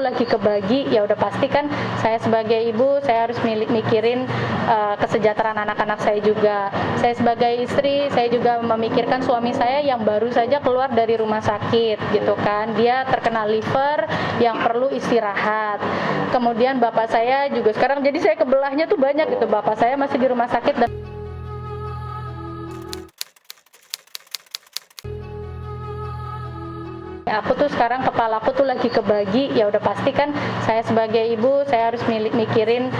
tuh lagi kebagi, ya udah pasti kan saya sebagai ibu saya harus mikirin kesejahteraan anak-anak saya juga. Saya sebagai istri saya juga memikirkan suami saya yang baru saja keluar dari rumah sakit gitu kan. Dia terkena liver yang perlu istirahat. Kemudian bapak saya juga sekarang, jadi saya kebelahnya tuh banyak gitu. Bapak saya masih di rumah sakit dan aku tuh sekarang kepalaku tuh lagi kebagi, ya udah pasti kan saya sebagai ibu saya harus mikirin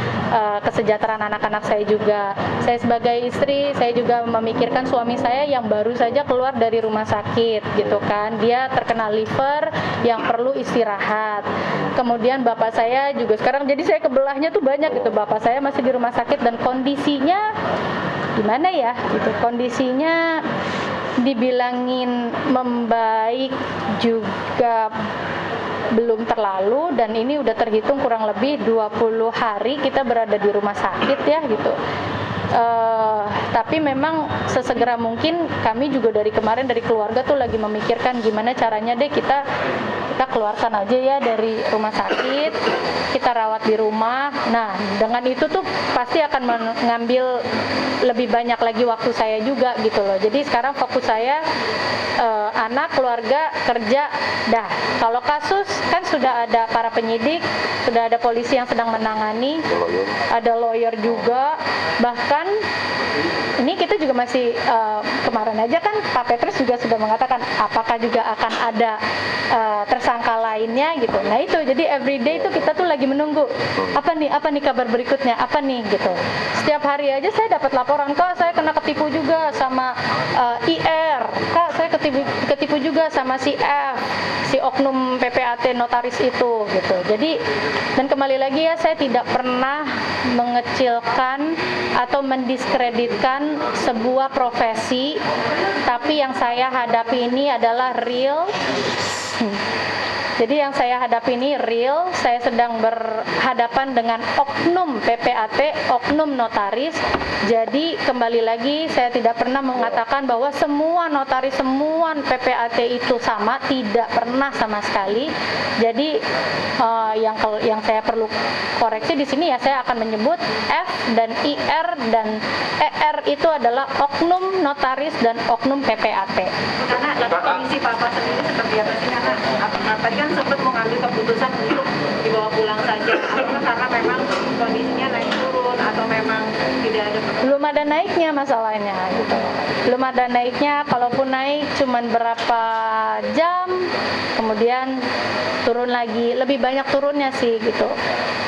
kesejahteraan anak-anak saya juga. Saya sebagai istri saya juga memikirkan suami saya yang baru saja keluar dari rumah sakit gitu kan. Dia terkena liver yang perlu istirahat. Kemudian bapak saya juga sekarang, jadi saya kebelahnya tuh banyak gitu. Bapak saya masih di rumah sakit dan kondisinya gimana ya gitu, kondisinya dibilangin membaik juga belum terlalu, dan ini udah terhitung kurang lebih 20 hari kita berada di rumah sakit ya gitu. Tapi memang sesegera mungkin kami juga dari kemarin dari keluarga tuh lagi memikirkan gimana caranya deh kita keluarkan aja ya dari rumah sakit, kita rawat di rumah. Nah dengan itu tuh pasti akan mengambil lebih banyak lagi waktu saya juga gitu loh. Jadi sekarang fokus saya anak, keluarga, kerja, dah. Kalau kasus kan sudah ada para penyidik, sudah ada polisi yang sedang menangani, ada lawyer juga. Bahkan ini kita juga masih kemarin aja kan Pak Petrus juga sudah mengatakan apakah juga akan ada tersangka lainnya gitu. Nah itu jadi everyday itu kita tuh lagi menunggu apa nih kabar berikutnya, apa nih gitu. Setiap hari aja saya dapat laporan, kok saya kena ketipu juga sama IR, kak saya ketipu juga sama si F, si oknum PPAT notaris itu gitu. Jadi dan kembali lagi ya, saya tidak pernah mengecilkan atau mendiskreditkan sebuah profesi, tapi yang saya hadapi ini adalah real. Jadi yang saya hadapi ini real, saya sedang berhadapan dengan oknum PPAT, oknum notaris. Jadi kembali lagi saya tidak pernah mengatakan bahwa semua notaris, semua PPAT itu sama, tidak pernah sama sekali. Jadi yang saya perlu koreksi di sini ya, saya akan menyebut F dan IR dan ER itu adalah oknum notaris dan oknum PPAT. Karena kondisi Papa sendiri seperti apa sih, karena tadi kan sempat mengambil keputusan untuk dibawa pulang saja, apakah karena memang kondisinya naik turun atau memang tidak ada belum ada naiknya masalahnya gitu, belum ada naiknya, kalaupun naik cuman berapa jam kemudian turun lagi, lebih banyak turunnya sih gitu.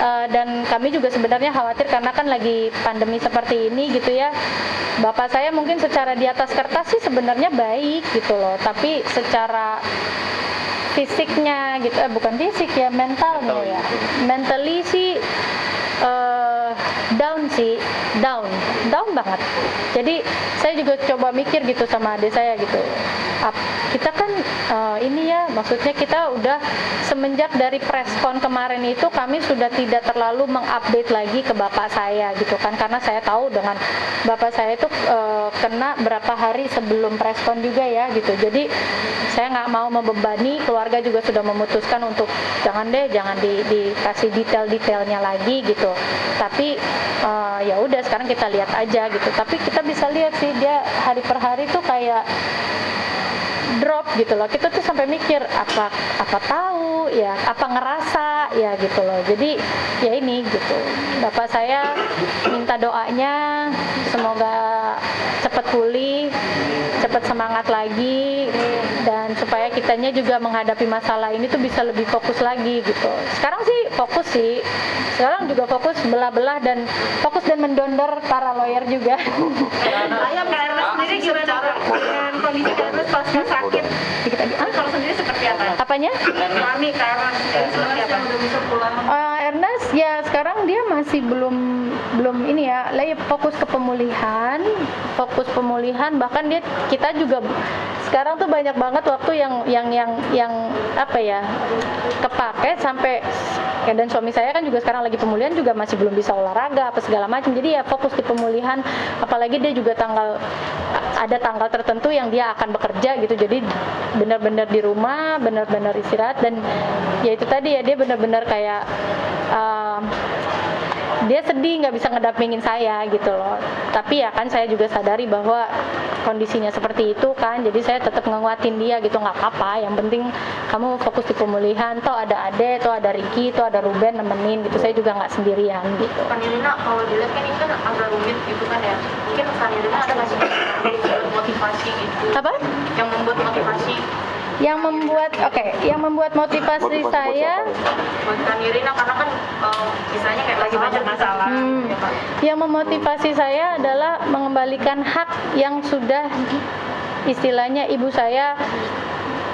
Dan kami juga sebenarnya khawatir karena kan lagi pandemi seperti ini gitu ya. Bapak saya mungkin secara di atas kertas sih sebenarnya baik gitu loh, tapi secara fisiknya gitu, bukan fisik ya, mentalnya ya, mentally sih down banget. Jadi saya juga coba mikir gitu sama adik saya gitu, kita kan ini ya, maksudnya kita udah semenjak dari preskon kemarin itu kami sudah tidak terlalu mengupdate lagi ke bapak saya gitu kan, karena saya tahu dengan bapak saya itu kena berapa hari sebelum preskon juga ya gitu. Jadi saya nggak mau membebani, keluarga juga sudah memutuskan untuk jangan dikasih detail-detailnya lagi gitu. Tapi ya udah sekarang kita lihat aja gitu. Tapi kita bisa lihat sih dia hari per hari tuh kayak drop gitu loh. Kita tuh sampai mikir apa tahu ya, apa ngerasa ya gitu loh. Jadi ya ini gitu. Bapak saya minta doanya semoga cepat pulih, cepat semangat lagi, dan supaya kitanya juga menghadapi masalah ini tuh bisa lebih fokus lagi gitu. Sekarang sih fokus sih. Sekarang juga fokus belah-belah dan fokus dan mendondor para lawyer juga. Ayam karena sendiri gimana dengan kondisi karena pasca sakit? Kalau sendiri seperti apa? Apanya? Suami karena sendiri seperti apa? Ernest ya sekarang dia masih belum ini ya, lagi fokus ke pemulihan, bahkan kita juga sekarang tuh banyak banget waktu yang apa ya, kepake sampai ya, dan suami saya kan juga sekarang lagi pemulihan juga masih belum bisa olahraga apa segala macam. Jadi ya fokus di pemulihan, apalagi dia juga ada tanggal tertentu yang dia akan bekerja gitu. Jadi benar-benar di rumah, benar-benar istirahat, dan ya itu tadi ya, dia benar-benar kayak dia sedih nggak bisa ngedampingin saya gitu loh. Tapi ya kan saya juga sadari bahwa kondisinya seperti itu kan, jadi saya tetap nguatin dia gitu, nggak apa-apa, yang penting kamu fokus di pemulihan, toh ada Ade, toh ada Ricky, toh ada Ruben nemenin gitu, saya juga nggak sendirian gitu. Kanirina, kalau dilihat kan ini kan agak rumit gitu kan ya, mungkin Kanirina ada nggak sih motivasi gitu? Apa? Yang membuat motivasi? Yang membuat motivasi saya buat Kanirina, karena kan misalnya kayak lagi banyak masalah. Ya kan? Yang memotivasi saya adalah mengembalikan hak yang sudah istilahnya ibu saya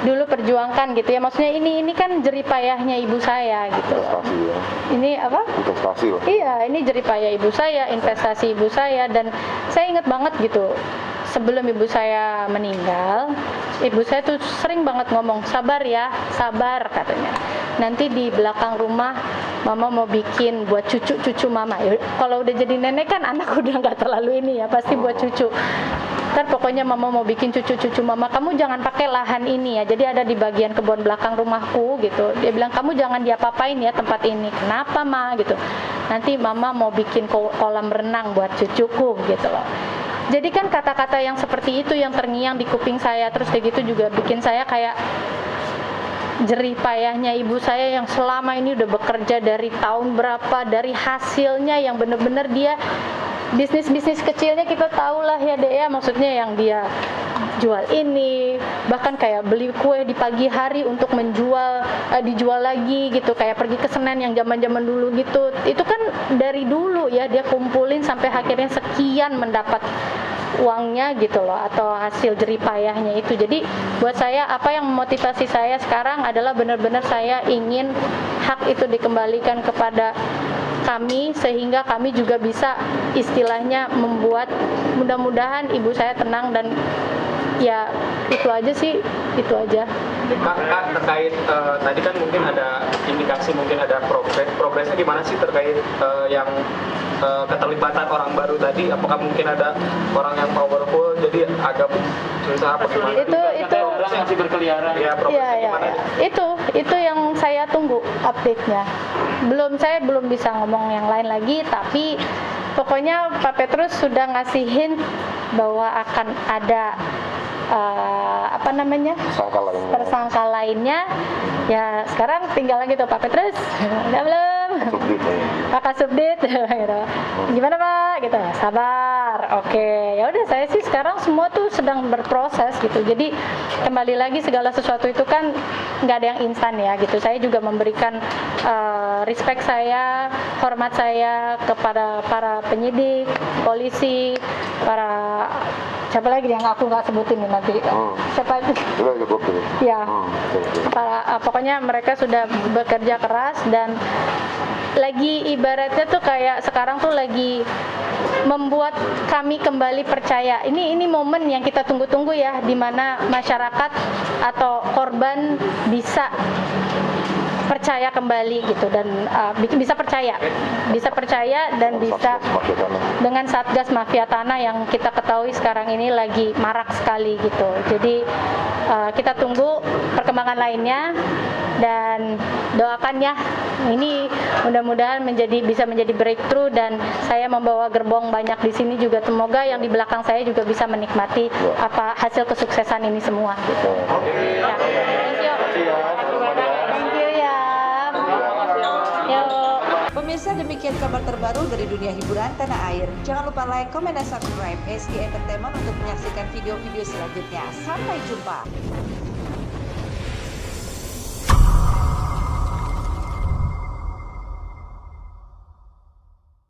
dulu perjuangkan gitu ya. Maksudnya ini kan jeripayahnya ibu saya gitu. Investasi ya. Ini apa? Investasi loh. Iya, ini jeripayah ibu saya, investasi ibu saya, dan saya ingat banget gitu. Sebelum ibu saya meninggal, ibu saya tuh sering banget ngomong, sabar ya, sabar katanya. Nanti di belakang rumah mama mau bikin buat cucu-cucu mama. Ya, kalau udah jadi nenek kan anak udah nggak terlalu ini ya, pasti buat cucu. Ntar pokoknya mama mau bikin cucu-cucu mama, kamu jangan pakai lahan ini ya, jadi ada di bagian kebun belakang rumahku gitu. Dia bilang, kamu jangan diapa-apain ya tempat ini. Kenapa ma gitu? Nanti mama mau bikin kolam renang buat cucuku gitu loh. Jadi kan kata-kata yang seperti itu yang terngiang di kuping saya, terus kayak gitu juga bikin saya kayak jerih payahnya ibu saya yang selama ini udah bekerja dari tahun berapa, dari hasilnya yang bener-bener dia bisnis kecilnya kita tahu lah ya Dek ya, maksudnya yang dia jual ini, bahkan kayak beli kue di pagi hari untuk dijual lagi gitu, kayak pergi ke Senen yang zaman-zaman dulu gitu. Itu kan dari dulu ya dia kumpulin sampai akhirnya sekian mendapat uangnya gitu loh, atau hasil jeripayahnya itu. Jadi buat saya apa yang memotivasi saya sekarang adalah benar-benar saya ingin hak itu dikembalikan kepada kami, sehingga kami juga bisa istilahnya membuat mudah-mudahan ibu saya tenang, dan ya itu aja sih, itu aja. Kak, terkait tadi kan mungkin ada indikasi, mungkin ada progresnya gimana sih terkait yang keterlibatan orang baru tadi, apakah mungkin ada orang yang powerful jadi agak susah apa gimana? Itu orang yang masih berkeliaran ya, progresnya gimana? Itu yang saya tunggu update-nya. Saya belum bisa ngomong yang lain lagi, tapi pokoknya Pak Petrus sudah ngasih hint bahwa akan ada tersangka lainnya. Ya sekarang tinggal lagi tuh Pak Petrus, udah belum? Pak Subdit gitu. Gimana Pak? Gitu. Sabar. Oke. Ya udah, saya sih sekarang semua tuh sedang berproses gitu. Jadi kembali lagi segala sesuatu itu kan nggak ada yang instan ya gitu. Saya juga memberikan respect saya, hormat saya kepada para penyidik, polisi, para siapa lagi yang aku nggak sebutin nih nanti. Siapa itu? Ya. Pokoknya mereka sudah bekerja keras, dan lagi ibaratnya tuh kayak sekarang tuh lagi membuat kami kembali percaya. Ini momen yang kita tunggu-tunggu ya, di mana masyarakat atau korban bisa percaya kembali gitu, dan bisa percaya dan bisa dengan Satgas Mafia Tanah yang kita ketahui sekarang ini lagi marak sekali gitu. Jadi kita tunggu perkembangan lainnya dan doakan ya, ini mudah-mudahan bisa menjadi breakthrough, dan saya membawa gerbong banyak di sini juga, semoga yang di belakang saya juga bisa menikmati apa hasil kesuksesan ini semua gitu. Ya. Thank you ya. Pemirsa, demikian kabar terbaru dari dunia hiburan tanah air. Jangan lupa like, comment, dan subscribe SG Entertainment untuk menyaksikan video-video selanjutnya. Sampai jumpa.